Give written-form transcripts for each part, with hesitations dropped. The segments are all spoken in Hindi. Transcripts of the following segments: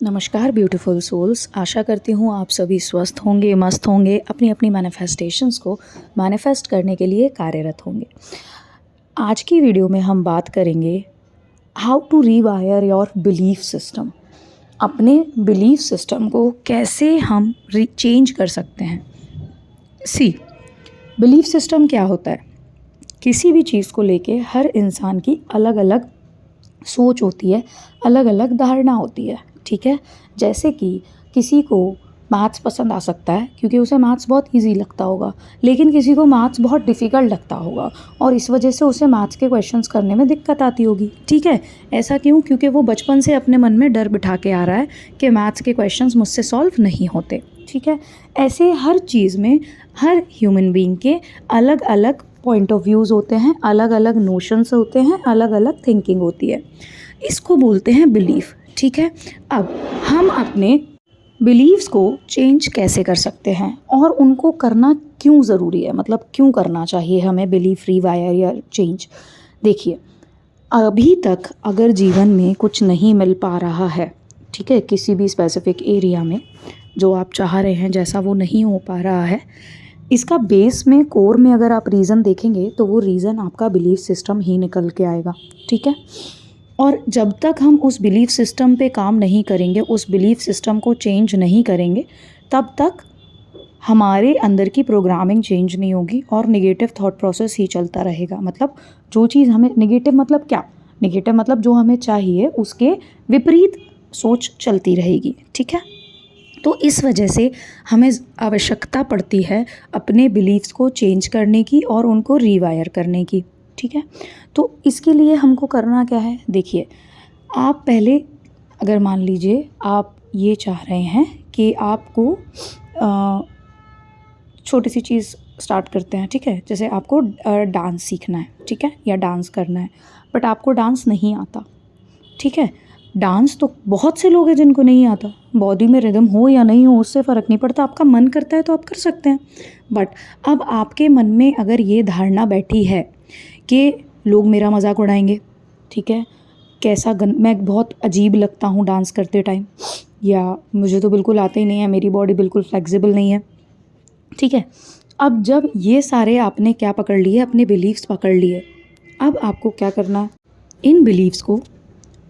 नमस्कार ब्यूटीफुल सोल्स। आशा करती हूँ आप सभी स्वस्थ होंगे, मस्त होंगे, अपनी अपनी मैनिफेस्टेशंस को मैनिफेस्ट करने के लिए कार्यरत होंगे। आज की वीडियो में हम बात करेंगे how to rewire your belief system. अपने बिलीफ सिस्टम को कैसे हम चेंज कर सकते हैं। बिलीफ सिस्टम क्या होता है? किसी भी चीज़ को लेके हर इंसान की अलग अलग सोच होती है, अलग अलग धारणा होती है। ठीक है, जैसे कि किसी को मैथ्स पसंद आ सकता है क्योंकि उसे मैथ्स बहुत इजी लगता होगा, लेकिन किसी को मैथ्स बहुत डिफ़िकल्ट लगता होगा और इस वजह से उसे मैथ्स के क्वेश्चंस करने में दिक्कत आती होगी। ठीक है, ऐसा क्यों? क्योंकि वो बचपन से अपने मन में डर बिठा के आ रहा है कि मैथ्स के क्वेश्चंस मुझसे सॉल्व नहीं होते। ठीक है, ऐसे हर चीज़ में हर ह्यूमन बीइंग के अलग अलग पॉइंट ऑफ व्यूज़ होते हैं, अलग अलग नोशंस होते हैं, अलग अलग थिंकिंग होती है। इसको बोलते हैं बिलीफ। ठीक है, अब हम अपने बिलीव्स को चेंज कैसे कर सकते हैं और उनको करना क्यों ज़रूरी है, मतलब क्यों करना चाहिए हमें बिलीफ रीवायर या चेंज। देखिए, अभी तक अगर जीवन में कुछ नहीं मिल पा रहा है, ठीक है, किसी भी स्पेसिफिक एरिया में जो आप चाह रहे हैं जैसा वो नहीं हो पा रहा है, इसका बेस में कोर में अगर आप रीज़न देखेंगे तो वो रीज़न आपका बिलीफ सिस्टम ही निकल के आएगा। ठीक है, और जब तक हम उस बिलीफ सिस्टम पे काम नहीं करेंगे, उस बिलीफ सिस्टम को चेंज नहीं करेंगे, तब तक हमारे अंदर की प्रोग्रामिंग चेंज नहीं होगी और नेगेटिव थॉट प्रोसेस ही चलता रहेगा। मतलब जो चीज़ हमें नेगेटिव, मतलब क्या नेगेटिव, मतलब जो हमें चाहिए उसके विपरीत सोच चलती रहेगी। ठीक है, तो इस वजह से हमें आवश्यकता पड़ती है अपने बिलीव्स को चेंज करने की और उनको रीवायर करने की। ठीक है, तो इसके लिए हमको करना क्या है? देखिए, आप पहले अगर मान लीजिए आप ये चाह रहे हैं कि आपको छोटी सी चीज़ स्टार्ट करते हैं। ठीक है, जैसे आपको डांस सीखना है, ठीक है, या डांस करना है, बट आपको डांस नहीं आता। ठीक है, डांस तो बहुत से लोग हैं जिनको नहीं आता। बॉडी में रिदम हो या नहीं हो उससे फ़र्क नहीं पड़ता, आपका मन करता है तो आप कर सकते हैं। बट अब आपके मन में अगर ये धारणा बैठी है कि लोग मेरा मजाक उड़ाएंगे, ठीक है, मैं बहुत अजीब लगता हूँ डांस करते टाइम, या मुझे तो बिल्कुल आता ही नहीं है, मेरी बॉडी बिल्कुल फ्लेक्सिबल नहीं है। ठीक है, अब जब ये सारे आपने क्या पकड़ लिए, अपने बिलीव्स पकड़ लिए, अब आपको क्या करना है? इन बिलीव्स को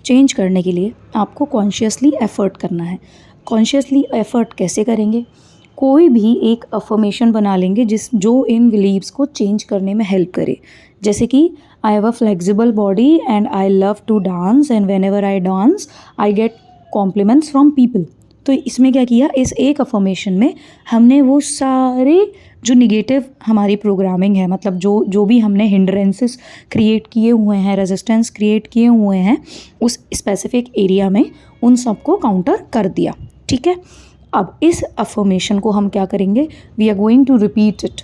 चेंज करने के लिए आपको कॉन्शियसली एफ़र्ट करना है। कॉन्शियसली एफ़र्ट कैसे करेंगे? कोई भी एक अफर्मेशन बना लेंगे जो इन बिलीव्स को चेंज करने में हेल्प करे। जैसे कि I have a flexible body and I love to dance and whenever I dance I get compliments from people. तो इसमें क्या किया? इस एक अफर्मेशन में हमने वो सारे जो निगेटिव हमारी प्रोग्रामिंग है, मतलब जो भी हमने हिंड्रेंसेस क्रिएट किए हुए हैं, रेजिस्टेंस क्रिएट किए हुए हैं उस स्पेसिफिक एरिया में, उन सबको काउंटर कर दिया। ठीक है, अब इस अफर्मेशन को हम क्या करेंगे? We are going to repeat it.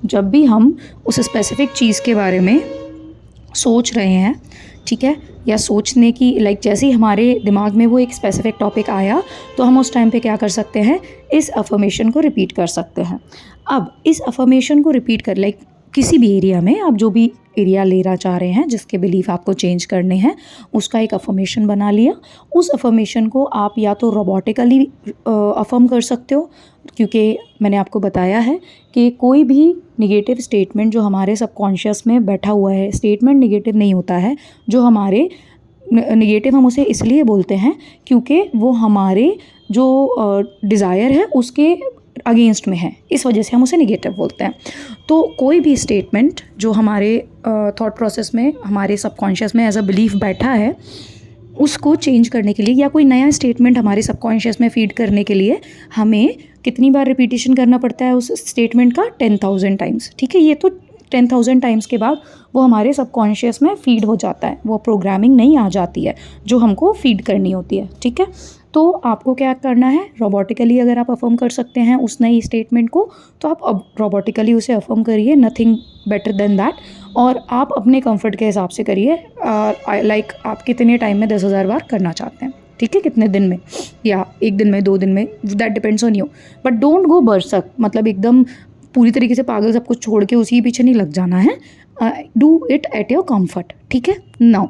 जब भी हम उस स्पेसिफिक चीज़ के बारे में सोच रहे हैं, ठीक है, या सोचने की जैसे ही हमारे दिमाग में वो एक स्पेसिफिक टॉपिक आया तो हम उस टाइम पे क्या कर सकते हैं? इस अफर्मेशन को रिपीट कर सकते हैं। अब इस अफर्मेशन को रिपीट कर किसी भी एरिया में आप जो भी एरिया लेना चाह रहे हैं, जिसके बिलीफ आपको चेंज करने हैं, उसका एक अफर्मेशन बना लिया। उस अफर्मेशन को आप या तो रोबोटिकली अफर्म कर सकते हो, क्योंकि मैंने आपको बताया है कि कोई भी निगेटिव स्टेटमेंट जो हमारे सबकॉन्शियस में बैठा हुआ है, स्टेटमेंट निगेटिव नहीं होता है। जो हमारे निगेटिव, हम उसे इसलिए बोलते हैं क्योंकि वो हमारे जो डिज़ायर है उसके अगेंस्ट में है, इस वजह से हम उसे निगेटिव बोलते हैं। तो कोई भी स्टेटमेंट जो हमारे थॉट प्रोसेस में, हमारे सबकॉन्शियस में एज अ बिलीफ बैठा है, उसको चेंज करने के लिए या कोई नया स्टेटमेंट हमारे सबकॉन्शियस में फीड करने के लिए हमें कितनी बार रिपीटिशन करना पड़ता है उस स्टेटमेंट का? 10,000 टाइम्स। ठीक है, ये तो 10,000 टाइम्स के बाद वो हमारे सबकॉन्शियस में फीड हो जाता है, वो प्रोग्रामिंग नहीं आ जाती है जो हमको फीड करनी होती है। ठीक है, तो आपको क्या करना है? रोबोटिकली अगर आप अफर्म कर सकते हैं उस नई स्टेटमेंट को, तो आप अब रोबोटिकली उसे अफर्म करिए, नथिंग बेटर देन दैट। और आप अपने कंफर्ट के हिसाब से करिए, आप कितने टाइम में 10,000 बार करना चाहते हैं, ठीक है, कितने दिन में, या एक दिन में, 2 दिन में, that depends on you. But don't go berserk, मतलब एकदम पूरी तरीके से पागल सब कुछ छोड़ के उसी के पीछे नहीं लग जाना है। Do it at your comfort. ठीक है, नाउ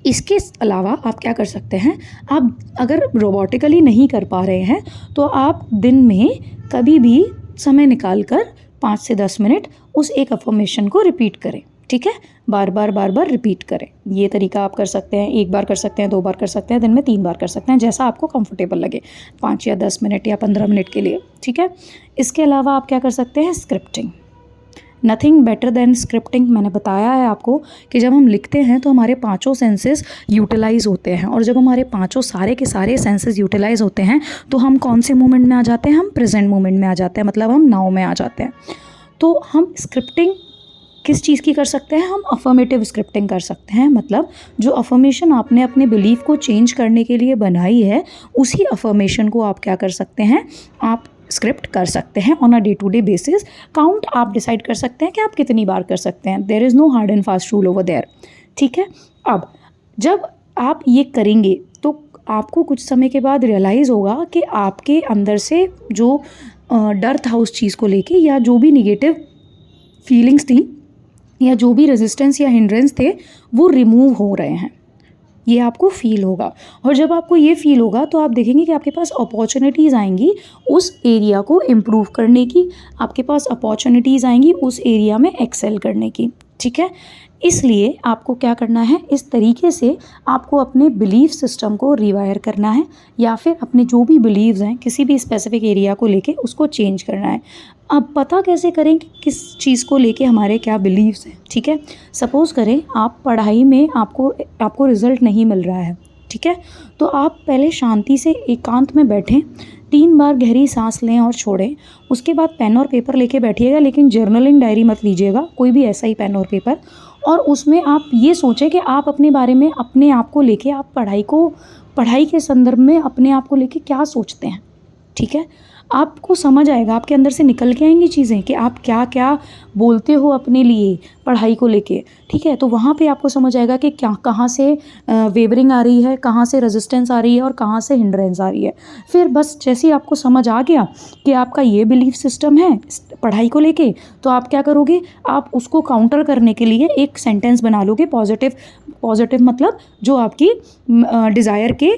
इसके अलावा आप क्या कर सकते हैं, आप अगर रोबोटिकली नहीं कर पा रहे हैं तो आप दिन में कभी भी समय निकाल कर 5 से 10 मिनट उस एक अफर्मेशन को रिपीट करें, ठीक है। बार बार रिपीट करें। ये तरीका आप कर सकते हैं, 1 बार कर सकते हैं, 2 बार कर सकते हैं, दिन में 3 बार कर सकते हैं, जैसा आपको कंफर्टेबल लगे, 5 या 10 मिनट या 15 मिनट के लिए, ठीक है। इसके अलावा आप क्या कर सकते हैं, scripting. Nothing better than scripting. मैंने बताया है आपको कि जब हम लिखते हैं तो हमारे 5 सेंसेस यूटिलाइज होते हैं, और जब हमारे 5 सारे के सारे सेंसेस यूटिलाइज होते हैं तो हम कौन से मोमेंट में आ जाते हैं, हम प्रेजेंट मोमेंट में आ जाते हैं, मतलब हम नाउ में आ जाते हैं। तो हम स्क्रिप्टिंग किस चीज़ की कर सकते हैं, हम अफर्मेटिव स्क्रिप्टिंग कर सकते हैं। मतलब जो अफर्मेशन आपने अपने बिलीफ को चेंज करने के लिए बनाई है, उसी अफर्मेशन को आप क्या कर सकते हैं, आप स्क्रिप्ट कर सकते हैं on a day to day basis. Count आप डिसाइड कर सकते हैं कि आप कितनी बार कर सकते हैं। There is no hard and fast rule over there, ठीक है। अब जब आप ये करेंगे तो आपको कुछ समय के बाद रियलाइज़ होगा कि आपके अंदर से जो डर था उस चीज़ को लेके, या जो भी निगेटिव फीलिंग्स थी, या जो भी रेजिस्टेंस या हिंड्रेंस थे, वो रिमूव हो रहे हैं। ये आपको फील होगा, और जब आपको ये फील होगा तो आप देखेंगे कि आपके पास अपॉर्चुनिटीज़ आएंगी उस एरिया को इम्प्रूव करने की, आपके पास अपॉर्चुनिटीज़ आएंगी उस एरिया में एक्सेल करने की, ठीक है। इसलिए आपको क्या करना है, इस तरीके से आपको अपने बिलीफ सिस्टम को रिवायर करना है, या फिर अपने जो भी बिलीव्स हैं किसी भी स्पेसिफिक एरिया को लेके उसको चेंज करना है। अब पता कैसे करें कि किस चीज़ को लेके हमारे क्या बिलीव्स हैं, ठीक है। सपोज़ करें आप पढ़ाई में आपको रिज़ल्ट नहीं मिल रहा है, ठीक है, तो आप पहले शांति से एकांत में बैठें, 3 बार गहरी सांस लें और छोड़ें। उसके बाद पेन और पेपर लेके बैठिएगा, लेकिन जर्नलिंग डायरी मत लीजिएगा, कोई भी ऐसा ही पेन और पेपर, और उसमें आप ये सोचें कि आप अपने बारे में, अपने आप को लेके, आप पढ़ाई के संदर्भ में अपने आप को लेके क्या सोचते हैं, ठीक है। आपको समझ आएगा, आपके अंदर से निकल के आएंगी चीज़ें कि आप क्या क्या बोलते हो अपने लिए पढ़ाई को लेके, ठीक है। तो वहाँ पे आपको समझ आएगा कि क्या, कहाँ से वेवरिंग आ रही है, कहाँ से रेजिस्टेंस आ रही है, और कहाँ से हिंड्रेंस आ रही है। फिर बस जैसे ही आपको समझ आ गया कि आपका ये बिलीफ सिस्टम है पढ़ाई को लेके, तो आप क्या करोगे, आप उसको काउंटर करने के लिए एक सेंटेंस बना लोगे पॉजिटिव, मतलब जो आपकी डिज़ायर के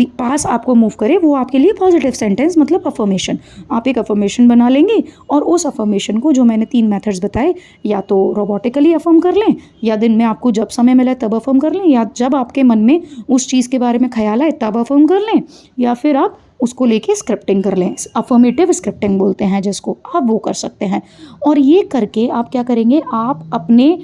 पास आपको मूव करे, वो आपके लिए पॉजिटिव सेंटेंस, मतलब अफर्मेशन। आप एक अफर्मेशन बना लेंगे, और उस अफर्मेशन को, जो मैंने 3 मेथड्स बताए, या तो रोबोटिकली अफर्म कर लें, या दिन में आपको जब समय मिले तब अफर्म कर लें, या जब आपके मन में उस चीज़ के बारे में ख्याल आए तब अफर्म कर लें, या फिर आप उसको लेके स्क्रिप्टिंग कर लें। अफर्मेटिव स्क्रिप्टिंग बोलते हैं जिसको, आप वो कर सकते हैं। और ये करके आप क्या करेंगे, आप अपने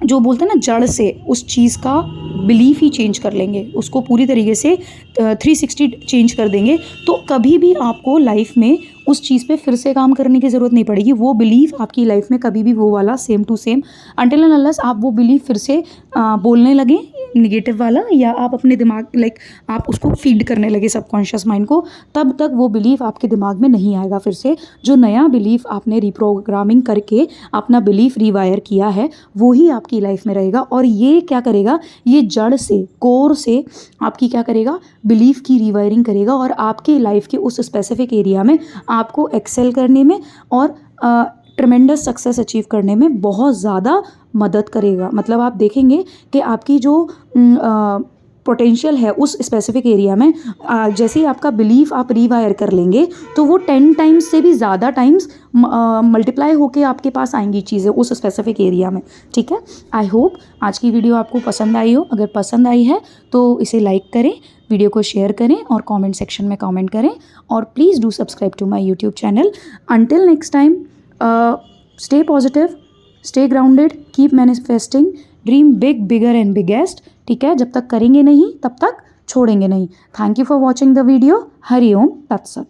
जो बोलते हैं ना, जड़ से उस चीज़ का बिलीफ ही चेंज कर लेंगे, उसको पूरी तरीके से 360 चेंज कर देंगे। तो कभी भी आपको लाइफ में उस चीज़ पे फिर से काम करने की ज़रूरत नहीं पड़ेगी। वो बिलीफ आपकी लाइफ में कभी भी वो वाला same to same, until and unless आप वो बिलीफ फिर से बोलने लगे निगेटिव वाला, या आप अपने दिमाग आप उसको फीड करने लगे सबकॉन्शियस माइंड को, तब तक वो बिलीफ आपके दिमाग में नहीं आएगा फिर से। जो नया बिलीफ आपने रिप्रोग्रामिंग करके अपना बिलीफ रिवायर किया है, वो ही आपकी लाइफ में रहेगा। और ये क्या करेगा, ये जड़ से, कोर से आपकी क्या करेगा, बिलीफ की रिवायरिंग करेगा, और आपकी लाइफ के उस स्पेसिफिक एरिया में आपको एक्सेल करने में और ट्रेमेंडस सक्सेस अचीव करने में बहुत ज़्यादा मदद करेगा। मतलब आप देखेंगे कि आपकी जो पोटेंशियल है उस स्पेसिफिक एरिया में, जैसे ही आपका बिलीफ आप रिवायर कर लेंगे, तो वो 10 टाइम्स से भी ज़्यादा टाइम्स मल्टीप्लाई होके आपके पास आएंगी चीज़ें उस स्पेसिफिक एरिया में, ठीक है। आई होप आज की वीडियो आपको पसंद आई हो। अगर पसंद आई है तो इसे लाइक करें, वीडियो को शेयर करें, और कमेंट सेक्शन में कमेंट करें, और please do subscribe to my YouTube channel. Until next time, stay positive, stay grounded, keep manifesting, dream big, bigger and biggest, ठीक है। जब तक करेंगे नहीं तब तक छोड़ेंगे नहीं। Thank you for watching the video. हरि ओम तत्सत।